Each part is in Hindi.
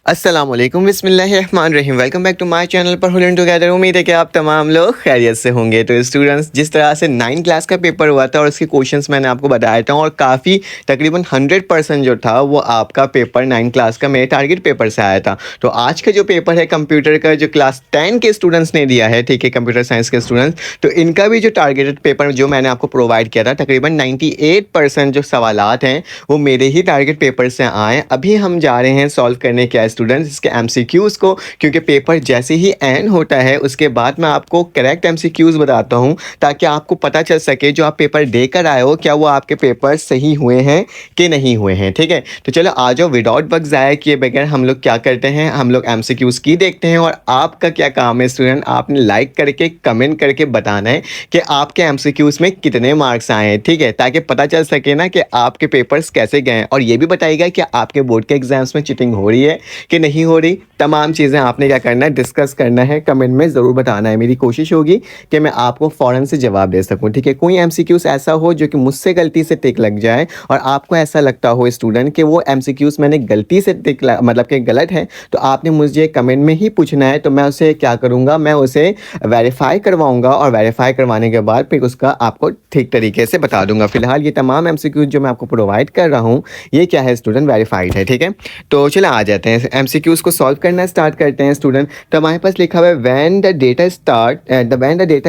अस्सलाम वालेकुम बिस्मिल्लाहिर्रहमानिर्रहीम। Welcome back to my channel पर हुलिन टुगेदर। उम्मीद है कि आप तमाम लोग खैरियत से होंगे। तो स्टूडेंट्स, जिस तरह से 9 क्लास का पेपर हुआ था और उसके क्वेश्चंस मैंने आपको बताया था और काफ़ी तकरीबन 100% जो था वो आपका पेपर 9 क्लास का मेरे टारगेट पेपर से आया था। तो आज का जो पेपर है कंप्यूटर का, जो क्लास 10 के स्टूडेंट्स ने दिया है, ठीक है, कंप्यूटर साइंस के स्टूडेंट्स, तो इनका भी जो टारगेटेड पेपर जो मैंने आपको प्रोवाइड किया था, तकरीबन 98% जो सवालात हैं वो मेरे ही टारगेट पेपर से आए। अभी हम जा रहे हैं सॉल्व करने के स्टूडेंट्स इसके एमसीक्यूज़ को, क्योंकि पेपर जैसे ही एंड होता है उसके बाद मैं आपको करेक्ट एमसीक्यूज़ बताता हूं ताकि आपको पता चल सके जो आप पेपर देकर आए हो क्या वो आपके पेपर सही हुए हैं कि नहीं हुए हैं। ठीक है, तो चलो आ जाओ, विदाउट वक्त ज़ाया किए बगैर हम लोग क्या करते हैं, हम लोग एमसीक्यूज़ की देखते हैं। और आपका क्या काम है स्टूडेंट, आपने लाइक करके कमेंट करके बताना है कि आपके एमसीक्यूज़ में कितने मार्क्स आए हैं, ठीक है, ताकि पता चल सके ना कि आपके पेपर्स कैसे गए हैं। और ये भी बताइएगा कि आपके बोर्ड के एग्जाम्स में चीटिंग हो रही है कि नहीं हो रही। तमाम चीज़ें आपने क्या करना है, डिस्कस करना है, कमेंट में ज़रूर बताना है। मेरी कोशिश होगी कि मैं आपको फ़ौरन से जवाब दे सकूं। ठीक है, कोई एमसीक्यूज़ ऐसा हो जो कि मुझसे गलती से टिक लग जाए और आपको ऐसा लगता हो स्टूडेंट कि वो एमसीक्यूज़ मैंने गलती से मतलब कि गलत है, तो आपने मुझे कमेंट में ही पूछना है। तो मैं उसे क्या करूँगा, मैं उसे वेरीफाई करवाऊँगा और वेरीफाई करवाने के बाद फिर उसका आपको ठीक तरीके से बता दूंगा। फिलहाल ये तमाम एमसीक्यूज़ जो मैं आपको प्रोवाइड कर रहा हूँ ये क्या है स्टूडेंट, वेरीफाइड है। ठीक है, तो चलो आ जाते हैं एमसीक्यूज़ को सॉल्व करना स्टार्ट करते हैं स्टूडेंट। तो हमारे पास लिखा हुआ है when the data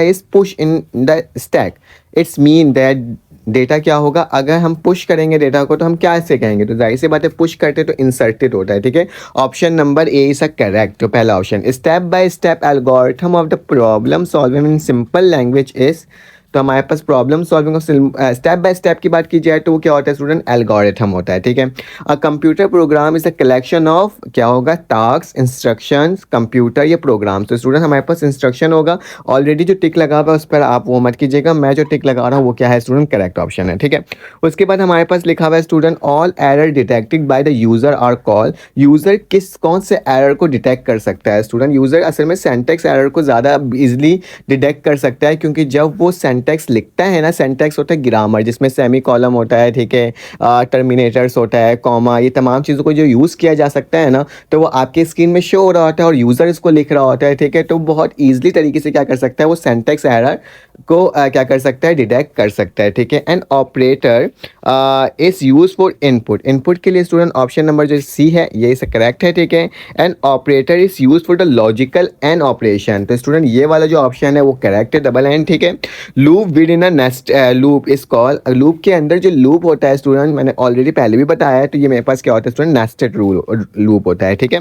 is push in the stack, it's mean that data क्या होगा, अगर हम पुश करेंगे डेटा को तो हम क्या ऐसे कहेंगे, तो जाहिर सी बात है पुश करते तो इंसर्टेड होता है। ठीक है, option number A is a correct. तो पहला option, step by step algorithm of the problem solving in simple language is. तो हमारे पास problem solving of step by step की बात की जाए तो वो क्या होता है स्टूडेंट, एल्गोरिथम होता है। ठीक है, a computer program is a collection of क्या होगा, टास्क, इंस्ट्रक्शंस, कंप्यूटर या प्रोग्राम। तो स्टूडेंट हमारे पास इंस्ट्रक्शन होगा। ऑलरेडी जो टिक लगा हुआ है उस पर आप वो मत कीजिएगा, मैं जो टिक लगा रहा हूँ वो क्या है स्टूडेंट, करेक्ट ऑप्शन है। ठीक है, उसके बाद हमारे पास लिखा हुआ है student all error detected by the user are call. User कौन से एरर को डिटेक्ट कर सकता है स्टूडेंट, यूजर असल में सेंटेक्स एरर को ज़्यादा इजिली डिटेक्ट कर सकता है, क्योंकि जब वो सेंटेक्स लिखता है ना, सेंटेक्स होता है ग्रामर जिसमें सेमी कॉलम होता है, ठीक है, टर्मिनेटर्स होता है, कॉमा, ये तमाम चीज़ों को जो यूज़ किया जा सकता है ना, तो वो आपके स्क्रीन में शो हो रहा होता है और यूज़र इसको लिख रहा होता है। ठीक है, तो बहुत ईजिली तरीके से क्या कर सकता है वो सेंटेक्स एरर को क्या कर सकता है, डिटेक्ट कर सकता है। ठीक है, an operator is use for input. Input के लिए स्टूडेंट ऑप्शन नंबर जो सी है ये इसे करेक्ट है। ठीक है, an operator is use for the logical an operation. तो स्टूडेंट ये वाला जो ऑप्शन है वो करेक्ट है, डबल एन। ठीक है, loop within a nest loop is call. Loop के अंदर जो लूप होता है स्टूडेंट, मैंने ऑलरेडी पहले भी बताया है, तो ये मेरे पास क्या होता है स्टूडेंट, नेस्टेड लूप होता है। ठीक है,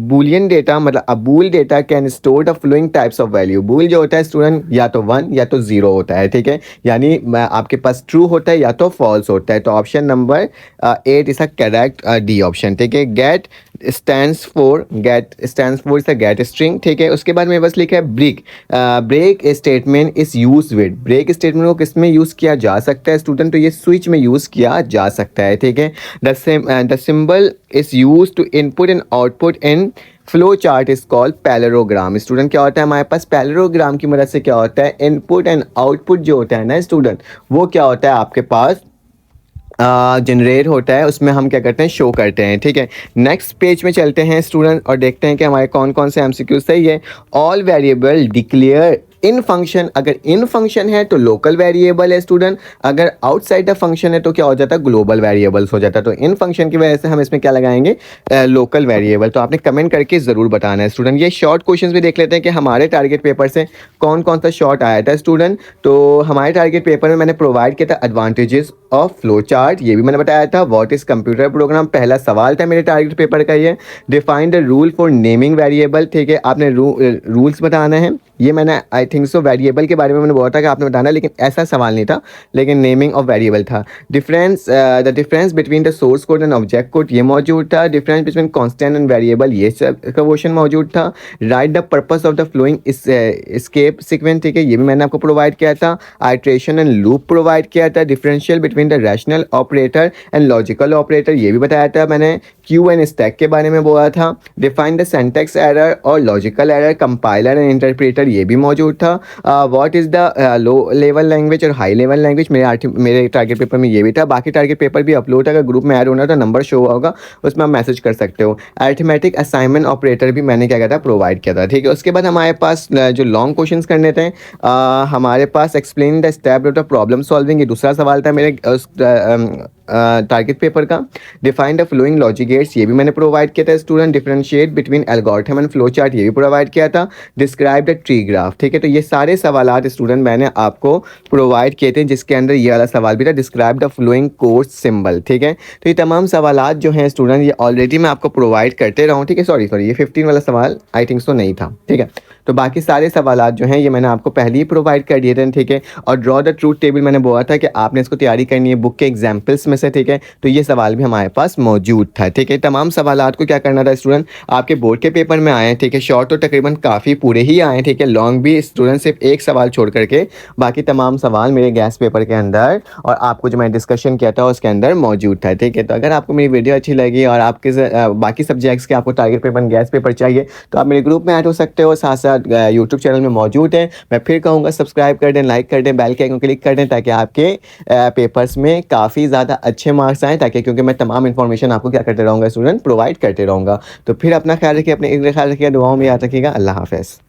बूलियन डेटा मतलब a bool data can store the following types of value. Bool जो होता है स्टूडेंट या तो 1 या तो 0 होता है। ठीक है, यानी आपके पास ट्रू होता है या तो फॉल्स होता है। तो option number 8 is a correct, D option. ठीक है, get stands for is a get string. ठीक है, उसके बाद मेरे पास लिखा है break. Break statement is use with. Break statement को किस में यूज किया जा सकता है स्टूडेंट, तो ये स्विच में यूज किया जा सकता है। ठीक है, the symbol is use to input and output in flow chart is called parallelogram. Student क्या होता है हमारे पास, पैरेललोग्राम की मदद से क्या होता है, इनपुट एंड आउटपुट जो होता है ना स्टूडेंट, वो क्या होता है आपके पास जनरेट होता है, उसमें हम क्या करते हैं, शो करते हैं। ठीक है, नेक्स्ट पेज में चलते हैं स्टूडेंट और देखते हैं कि हमारे कौन कौन से एमसीक्यू सही है। All variable declare in function. अगर इन फंक्शन है तो लोकल वेरिएबल है स्टूडेंट, अगर आउटसाइड द फंक्शन है तो क्या हो जाता है, ग्लोबल वेरिएबल्स हो जाता है। तो इन फंक्शन की वजह से हम इसमें क्या लगाएंगे, लोकल वेरिएबल। तो आपने कमेंट करके ज़रूर बताना है स्टूडेंट। ये शॉर्ट क्वेश्चंस भी देख लेते हैं कि हमारे टारगेट पेपर से कौन कौन सा शॉर्ट आया था स्टूडेंट। तो हमारे टारगेट पेपर में मैंने प्रोवाइड किया था एडवांटेजेस ऑफ फ्लो चार्ट, ये भी मैंने बताया था। व्हाट इज कंप्यूटर प्रोग्राम, पहला सवाल था मेरे टारगेट पेपर का ये। Define the rule for naming variable. ठीक है, आपने रूल्स बताना है। ये मैंने आई थिंक सो वेरिएबल के बारे में मैंने बोला था कि आपने बताना, लेकिन ऐसा सवाल नहीं था, लेकिन नेमिंग ऑफ वेरिएबल था। The difference between the source code and object code ये मौजूद था। Difference between constant and variable ये सब का क्वेश्चन मौजूद था। Right the purpose of the flowing escape sequence. ठीक है, ये भी मैंने आपको प्रोवाइड किया था। आइट्रेशन एंड लूप प्रोवाइड किया था। Differential between the rational operator and logical operator ये भी बताया था मैंने। क्यू एंड स्टैक के बारे में बोला था, डिफाइन द सिंटैक्स एरर और logical error, compiler and interpreter ये भी मौजूद था, what is the low level language और हाई लेवल लैंग्वेज मेरे टारगेट पेपर में ये भी था। बाकी टारगेट पेपर भी अपलोड है, अगर ग्रुप में ऐड होना तो नंबर शो होगा, उसमें आप मैसेज कर सकते हो। अरिथमेटिक असाइनमेंट ऑपरेटर भी मैंने क्या किया था, प्रोवाइड किया था, ठीक है। उसके बाद हमारे पास जो लॉन्ग क्वेश्चंस करने थे, हमारे पास explain the step of problem solving, ये दूसरा सवाल था मेरे उस टारगेट पेपर का। Define the following logic gates, ये भी मैंने प्रोवाइड किया था student. Differentiate between algorithm and flow chart, ये भी प्रोवाइड किया था। डिस्क्राइब द ट्री ग्राफ, ठीक है। तो ये सारे सवालात स्टूडेंट मैंने आपको प्रोवाइड किए थे, जिसके अंदर ये वाला सवाल भी था, describe the flowing course symbol, ठीक है। तो ये तमाम सवालात जो हैं स्टूडेंट, ये ऑलरेडी मैं आपको प्रोवाइड करते रहा हूँ, ठीक है। सॉरी ये 15 वाला सवाल आई थिंक सो नहीं था, ठीक है। तो बाकी सारे सवालात जो हैं ये मैंने आपको पहले ही प्रोवाइड कर दिए थे, ठीक है। और ड्रॉ द ट्रूथ टेबल मैंने बोला था कि आपने इसको तैयारी करनी है बुक के एग्जाम्पल्स में से, ठीक है। तो ये सवाल भी हमारे पास मौजूद था, ठीक है। तमाम सवालात को क्या करना था स्टूडेंट, आपके बोर्ड के पेपर में आए हैं, ठीक है। शॉर्ट तो तकरीबन काफ़ी पूरे ही आए हैं, ठीक है। लॉन्ग भी स्टूडेंट सिर्फ एक सवाल छोड़ करके बाकी तमाम सवाल मेरे गैस पेपर के अंदर और आपको जो मैं डिस्कशन किया था उसके अंदर मौजूद था, ठीक है। तो अगर आपको मेरी वीडियो अच्छी लगी और आपके बाकी सब्जेक्ट्स के आपको टारगेट पेपर गैस पेपर चाहिए तो आप मेरे ग्रुप में ऐड हो सकते हो, साथ साथ यूट्यूब चैनल में मौजूद है। मैं फिर कहूँगा सब्सक्राइब कर दें, लाइक कर दें, बेल के आइकन क्लिक कर दें, ताकि आपके पेपर्स में काफ़ी ज़्यादा अच्छे मार्क्स आएँ, ताकि क्योंकि मैं तमाम इन्फॉर्मेशन आपको क्या करते रहूँगा स्टूडेंट, प्रोवाइड करते रहूँगा। तो फिर अपना ख्याल रखिए, अपने ख्याल रखिए, दुआओं में याद रखिएगा। अल्लाह हाफ़िज़।